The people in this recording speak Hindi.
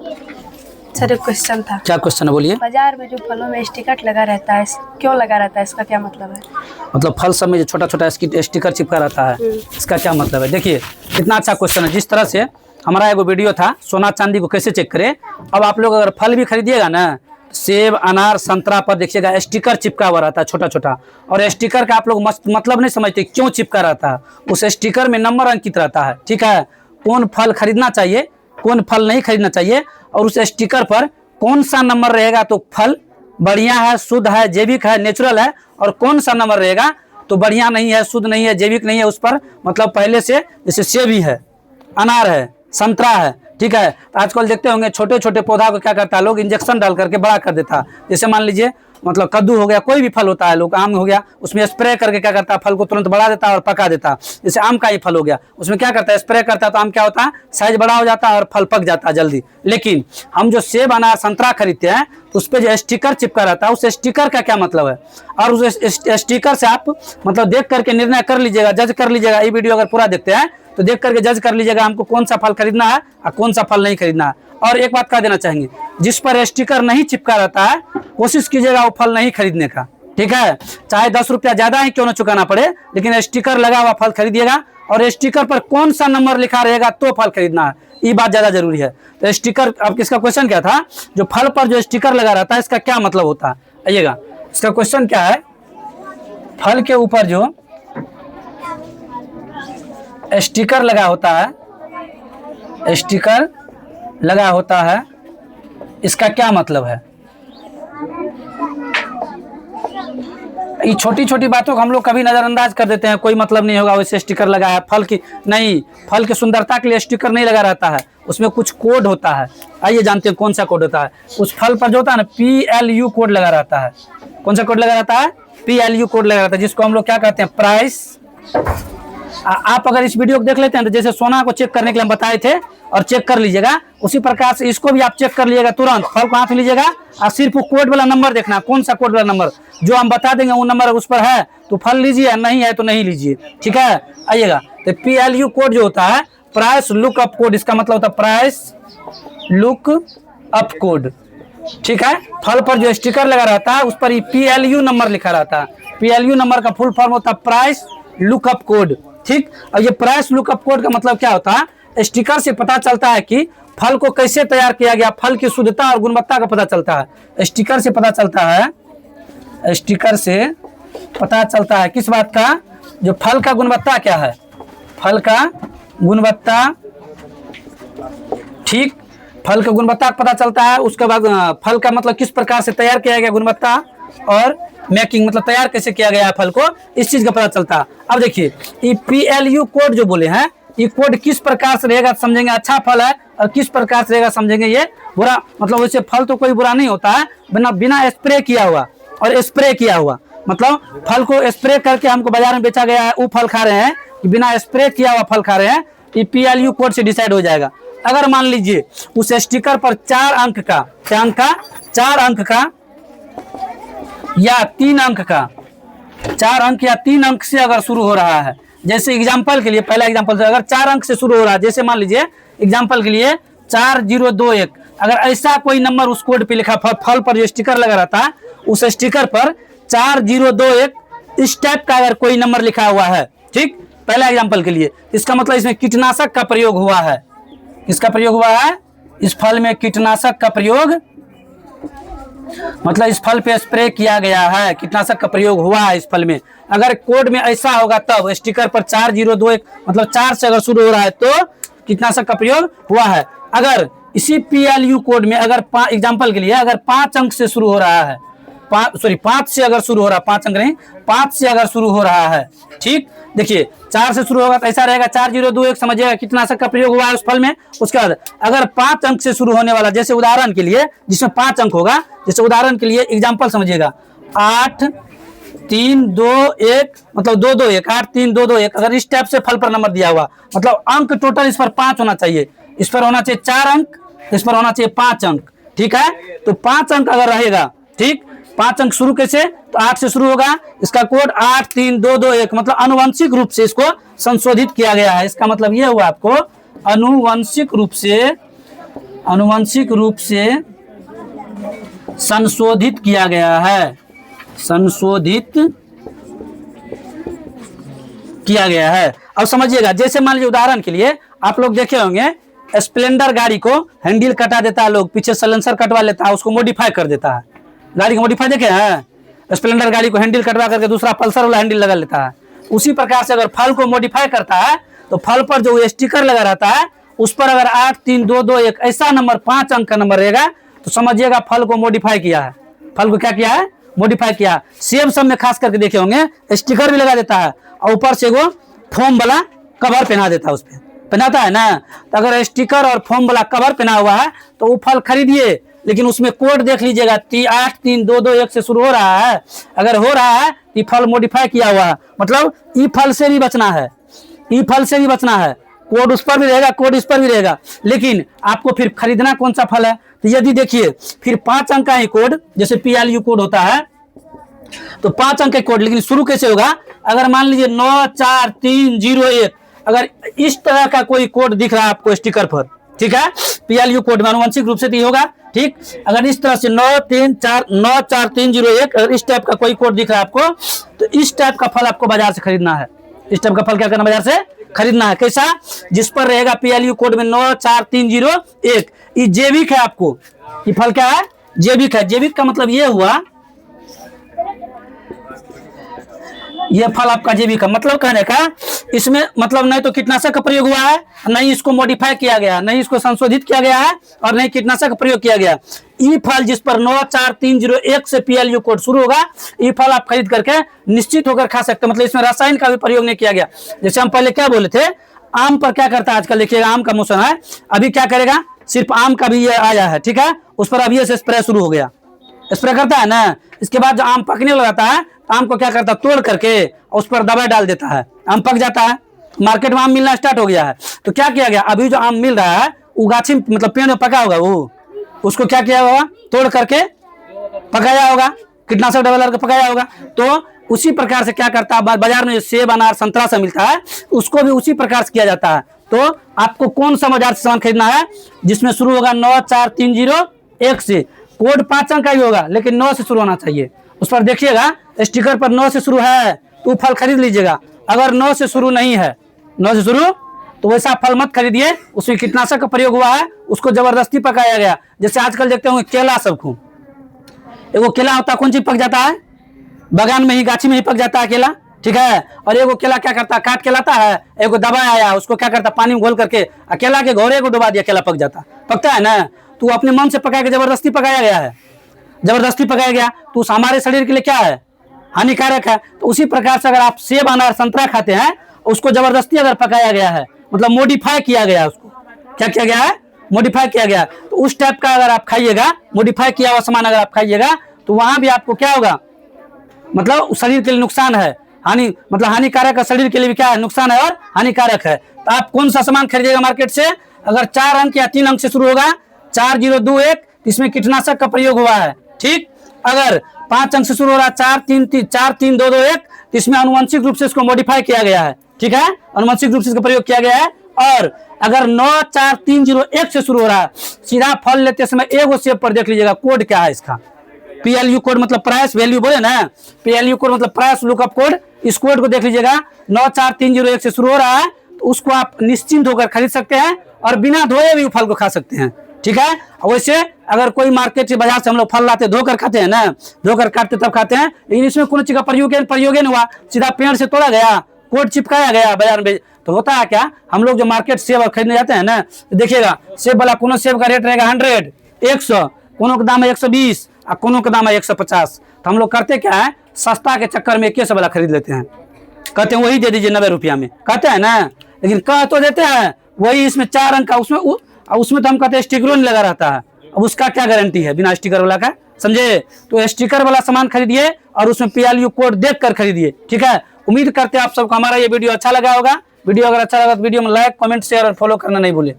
सर एक क्वेश्चन था। क्या क्वेश्चन है, बोलिए। बाजार में जो फलों में स्टिकर लगा रहता है, क्यों लगा रहता है, इसका क्या मतलब है? मतलब फल सब में जो छोटा छोटा स्टिकर चिपका रहता है, इसका क्या मतलब है? देखिए कितना अच्छा क्वेश्चन है। जिस तरह से हमारा एगो वीडियो था सोना चांदी को कैसे चेक करें, अब आप लोग अगर फल भी खरीदिएगा ना, सेब अनार संतरा पर देखिएगा स्टिकर चिपका हुआ रहता है छोटा छोटा, और स्टिकर का आप लोग मतलब नहीं समझते क्यों चिपका रहता है। उस स्टिकर में नंबर अंकित रहता है, ठीक है, कौन फल खरीदना चाहिए कौन फल नहीं खरीदना चाहिए, और उस स्टिकर पर कौन सा नंबर रहेगा तो फल बढ़िया है, शुद्ध है, जैविक है, नेचुरल है, और कौन सा नंबर रहेगा तो बढ़िया नहीं है, शुद्ध नहीं है, जैविक नहीं है, उस पर मतलब पहले से जैसे सेब ही है, अनार है, संतरा है, ठीक है। आजकल देखते होंगे छोटे छोटे पौधा को क्या करता है लोग, इंजेक्शन डाल करके बड़ा कर देता है। जैसे मान लीजिए मतलब कद्दू हो गया, कोई भी फल होता है, लोग आम हो गया, उसमें स्प्रे करके क्या करता है फल को तुरंत बढ़ा देता है और पका देता है। जैसे आम का ही फल हो गया, उसमें क्या करता है स्प्रे करता है तो आम क्या होता है साइज बड़ा हो जाता है और फल पक जाता है जल्दी। लेकिन हम जो सेब अनार संतरा खरीदते हैं उस पर जो स्टिकर चिपका रहता है, उस स्टिकर का क्या मतलब है, और उस स्टिकर से आप मतलब देख करके निर्णय कर लीजिएगा, जज कर लीजिएगा। ये वीडियो अगर पूरा देखते हैं तो देख करके जज कर लीजिएगा हमको कौन सा फल खरीदना है और कौन सा फल नहीं खरीदना है। और एक बात कह देना चाहेंगे, जिस पर स्टिकर नहीं चिपका रहता है कोशिश कीजिएगा वो फल नहीं खरीदने का, ठीक है। चाहे 10 रुपया ज्यादा ही क्यों ना चुकाना पड़े, लेकिन स्टिकर लगा हुआ फल खरीदिएगा, और स्टिकर पर कौन सा नंबर लिखा रहेगा तो फल खरीदना है, ये बात ज्यादा जरूरी है। तो स्टिकर, अब किसका क्वेश्चन क्या था, जो फल पर जो स्टिकर लगा रहता है इसका क्या मतलब होता है, आइएगा इसका क्वेश्चन क्या है। फल के ऊपर जो स्टिकर लगा होता है, स्टिकर लगा होता है, इसका क्या मतलब है। ये छोटी छोटी बातों को हम लोग कभी नजरअंदाज कर देते हैं, कोई मतलब नहीं होगा वैसे स्टिकर लगा है फल की, नहीं, फल की सुंदरता के लिए स्टिकर नहीं लगा रहता है, उसमें कुछ कोड होता है। आइए जानते हैं कौन सा कोड होता है। उस फल पर जो होता है ना PLU कोड लगा रहता है। कौन सा कोड लगा रहता है, PLU कोड लगा रहता है, जिसको हम लोग क्या कहते हैं प्राइस। आप अगर इस वीडियो को देख लेते हैं तो जैसे सोना को चेक करने के लिए हम बताए थे और चेक कर लीजिएगा, उसी प्रकार से इसको भी आप चेक कर लीजिएगा। तुरंत फल को हाथ लीजिएगा और सिर्फ कोड वाला नंबर देखना, कौन सा कोड वाला नंबर जो हम बता देंगे वो नंबर उस पर है तो फल लीजिए, नहीं है तो नहीं लीजिए, ठीक है। आइएगा तो PLU कोड जो होता है प्राइस लुक अप कोड, इसका मतलब होता है प्राइस लुक अप कोड, ठीक है। फल पर जो स्टिकर लगा रहता है उस पर PLU नंबर लिखा रहता है। PLU नंबर का फुल फॉर्म होता है प्राइस लुकअप कोड, ठीक। और ये प्राइस लुकअप कोड का मतलब क्या होता है, स्टिकर से पता चलता है कि फल को कैसे तैयार किया गया, फल की शुद्धता और गुणवत्ता का पता चलता है। स्टिकर से पता चलता है, स्टिकर से पता चलता है किस बात का, जो फल का गुणवत्ता क्या है, फल का गुणवत्ता, ठीक, फल का गुणवत्ता पता चलता है। उसके बाद फल का मतलब किस प्रकार से तैयार किया गया, गुणवत्ता और मेकिंग मतलब तैयार कैसे किया गया है फल को, इस चीज का पता चलता है। अब देखिए ये PLU कोड जो बोले हैं, ये कोड किस प्रकार से रहेगा समझेंगे अच्छा फल है, और किस प्रकार से रहेगा समझेंगे ये बुरा। मतलब वैसे फल तो कोई बुरा नहीं होता है बिना स्प्रे किया हुआ, और स्प्रे किया हुआ मतलब फल को स्प्रे करके हमको बाजार में बेचा गया है वो फल खा रहे हैं, कि बिना स्प्रे किया हुआ फल खा रहे हैं, ये PLU कोड से डिसाइड हो जाएगा। अगर मान लीजिए उस स्टिकर पर 4 अंक का, क्या अंक का, 4 अंक का या 3 अंक का, 4 अंक या 3 अंक से अगर शुरू हो रहा है, जैसे एग्जाम्पल के लिए पहला एग्जाम्पल से अगर 4 अंक से शुरू हो रहा है, जैसे मान लीजिए एग्जाम्पल के लिए 4021, अगर ऐसा कोई नंबर उस कोड पे लिखा, फल पर जो स्टिकर लगा रहता है उस स्टिकर पर 4021 इस टाइप का अगर कोई नंबर लिखा हुआ है, ठीक, पहला एग्जाम्पल के लिए, इसका मतलब इसमें कीटनाशक का प्रयोग हुआ है। किसका प्रयोग हुआ है, इस फल में कीटनाशक का प्रयोग, मतलब इस फल पे स्प्रे किया गया है, कीटनाशक का प्रयोग हुआ है इस फल में। अगर कोड में ऐसा होगा तब स्टिकर पर 4021 मतलब 4 से अगर शुरू हो रहा है तो कीटनाशक का प्रयोग हुआ है। अगर इसी PLU कोड में अगर एग्जाम्पल के लिए अगर 5 अंक से शुरू हो रहा है, 5 से अगर शुरू हो रहा है, 5 अंक नहीं 5 से अगर शुरू हो रहा है, ठीक, देखिए 4 से शुरू होगा तो ऐसा रहेगा 4021 समझिएगा कीटनाशक का प्रयोग हुआ है उस फल में। उसके बाद अगर 5 अंक से शुरू होने वाला, जैसे उदाहरण के लिए जिसमें 5 अंक होगा, जैसे उदाहरण के लिए एग्जाम्पल समझिएगा 8321 मतलब 221, 8321, अगर इस टाइप से फल पर नंबर दिया हुआ मतलब अंक टोटल इस पर 5 होना चाहिए, इस पर होना चाहिए 4 अंक, इस पर होना चाहिए 5 अंक, ठीक है। तो 5 अंक अगर रहेगा, ठीक, 5 अंक शुरू कैसे, तो 8 से शुरू होगा, इसका कोड 83221 मतलब आनुवंशिक रूप से इसको संशोधित किया गया है। इसका मतलब यह हुआ आपको आनुवंशिक रूप से आनुवंशिक रूप से संशोधित किया गया है, संशोधित किया गया है। अब समझिएगा, जैसे मान लीजिए उदाहरण के लिए आप लोग देखे होंगे स्प्लेंडर गाड़ी को हैंडल कटा देता है, लोग पीछे सलेंसर कटवा लेता है, उसको मॉडिफाई कर देता है। गाड़ी को मॉडिफाई देखे हैं, स्प्लेंडर गाड़ी को हैंडल कटवा करके दूसरा पल्सर वाला हैंडल लगा लेता है। उसी प्रकार से अगर फल को मॉडिफाई करता है तो फल पर जो स्टिकर लगा रहता है उस पर अगर 8322 ऐसा नंबर 5 अंक का नंबर रहेगा तो समझिएगा फल को मॉडिफाई किया है। फल को क्या किया है? मॉडिफाई किया। सेब सब में खास करके देखे होंगे स्टिकर भी लगा देता है और ऊपर से वो फोम वाला कवर पहना देता है, उस पर पहनाता है ना। तो अगर स्टिकर और फोम वाला कवर पहना हुआ है तो वो फल खरीदिए, लेकिन उसमें कोड देख लीजिएगा 8322 से शुरू हो रहा है। अगर हो रहा है ये फल मॉडिफाई किया हुआ है, मतलब ई फल से भी बचना है, ई फल से भी बचना है। कोड उस पर भी रहेगा, कोड इस पर भी रहेगा, लेकिन आपको फिर खरीदना कौन सा फल है। तो यदि देखिए फिर 5 अंक का ही कोड, जैसे PLU कोड होता है तो 5 अंक का कोड, लेकिन शुरू कैसे होगा? अगर मान लीजिए 94301, अगर इस तरह का कोई कोड दिख रहा है आपको स्टिकर पर, ठीक है, PLU कोड में आनुवंशिक रूप से तो ये होगा, ठीक। अगर इस तरह से 94301 अगर इस टाइप का कोई कोड दिख रहा है आपको, तो इस टाइप का फल आपको बाजार से खरीदना है। इस टाइप का फल क्या करना, बाजार से खरीदना है। कैसा? जिस पर रहेगा PLU कोड में 94301। ये जैविक है, आपको ये फल क्या है? जैविक है। जैविक का मतलब ये हुआ, ये फल आपका जैविक का मतलब कहने का इसमें मतलब नहीं तो कीटनाशक का प्रयोग हुआ है, नहीं इसको मॉडिफाई किया गया, नहीं इसको संशोधित किया गया है, और नहीं कीटनाशक का प्रयोग किया गया। ये फल जिस पर 94301 से PLU कोड शुरू होगा, ये फल आप खरीद करके निश्चित होकर खा सकते हैं। मतलब इसमें रसायन का भी प्रयोग नहीं किया गया। जैसे हम पहले क्या बोले थे, आम पर क्या करता है आजकल, देखिएगा आम का मौसम है, अभी क्या करेगा, सिर्फ आम का भी ये आया है, ठीक है, उस पर अभी से स्प्रे शुरू हो गया, स्प्रे करता है ना। इसके बाद जो आम पकने लगाता है, आम को क्या करता है, तोड़ करके उस पर दवा डाल देता है, आम पक जाता है, मार्केट में आम मिलना स्टार्ट हो गया है। तो क्या किया गया, अभी जो आम मिल रहा है वो गाछी मतलब पेड़ में पका होगा, वो उसको क्या किया होगा, तोड़ करके पकाया होगा, कीटनाशक दवा डाल के पकाया होगा। तो उसी प्रकार से क्या करता है, बाजार में सेब अनार संतरा से मिलता है, उसको भी उसी प्रकार से किया जाता है। तो आपको कौन सा बाजार से सामान खरीदना है, जिसमें शुरू होगा 94301 से, कोड 5 अंक का ही होगा, लेकिन 9 से शुरू होना चाहिए। उस पर देखिएगा स्टिकर पर 9 से शुरू है तो फल खरीद लीजिएगा। अगर 9 से शुरू नहीं है, 9 से शुरू, तो वैसा फल मत खरीदिए, उसमें कीटनाशक का प्रयोग हुआ है, उसको जबरदस्ती पकाया गया। जैसे आजकल देखते होंगे केला, सबको एगो केला होता है, कौन चीज पक जाता है, बागान में ही, गाछी में ही पक जाता है केला, ठीक है। और एगो केला क्या करता है, काट के लाता है, एगो दवा आया उसको क्या करता है, पानी में घोल करके केला के घोरे को डुबा दिया, केला पक जाता, पकता है ना। तो अपने मन से पकाया के जबरदस्ती पकाया गया है, जबरदस्ती पकाया गया, तो उस हमारे शरीर के लिए क्या है, हानिकारक है। तो उसी प्रकार से अगर आप सेब अनार संतरा खाते हैं, उसको जबरदस्ती अगर पकाया गया है, मतलब मॉडिफाई किया गया, उसको क्या किया गया है, मॉडिफाई किया गया। तो उस टाइप का अगर आप खाइएगा, मॉडिफाई किया हुआ सामान अगर आप खाइएगा, तो वहां भी आपको क्या होगा, मतलब शरीर के लिए नुकसान है, मतलब हानिकारक है, शरीर के लिए भी क्या है, नुकसान है और हानिकारक है। तो आप कौन सा सामान खरीदिएगा मार्केट से, अगर 4 अंक या 3 अंक से शुरू होगा, 4021, इसमें कीटनाशक का प्रयोग हुआ है, ठीक। अगर 5 अंक से शुरू हो रहा है, 43221, तो इसमें आनुवंशिक रूप से इसको मॉडिफाई किया गया है, ठीक है, आनुवंशिक रूप से इसका प्रयोग किया गया है। और अगर 94301 से शुरू हो रहा है, सीधा फल लेते समय एगो सेब पर देख लीजिएगा कोड क्या है इसका, PLU कोड मतलब प्राइस वैल्यू बोले ना, PLU कोड मतलब प्राइस लुकअप कोड। इस कोड को देख लीजिएगा, 94301 से शुरू हो रहा है, तो उसको आप निश्चिंत होकर खरीद सकते हैं और बिना धोए भी फल को खा सकते हैं, ठीक है। वैसे अगर कोई मार्केट से बाजार से हम लोग फल लाते धोकर खाते हैं ना, धोकर काटते तब खाते हैं, लेकिन इसमें कोई चीज का प्रयोग नहीं हुआ, सीधा पेड़ से तोड़ा गया, कोड चिपकाया गया बाजार में। तो होता है क्या, हम लोग जो मार्केट सेब खरीदने जाते हैं ना, तो देखिएगा सेब वाला कोनो सेब का रेट रहेगा 100, 100, कोनो का दाम है 120 और कोनो का दाम है 150। तो हम लोग करते क्या है, सस्ता के चक्कर में 21 वाला खरीद लेते हैं, कहते हैं वही दे दीजिए 90 रुपया में, कहते हैं ना, लेकिन कह तो देते हैं वही, इसमें 4 अंक का, उसमें तो हम कहते हैं स्टिकरों नहीं लगा रहता है। अब उसका क्या गारंटी है बिना स्टिकर वाला का, समझे। तो स्टिकर वाला सामान खरीदिए और उसमें PLU कोड देख कर खरीदिए, ठीक है। उम्मीद करते हैं आप सबको हमारा ये वीडियो अच्छा लगा होगा। वीडियो अगर अच्छा लगा तो वीडियो में लाइक, कमेंट, शेयर और फॉलो करना नहीं भूले।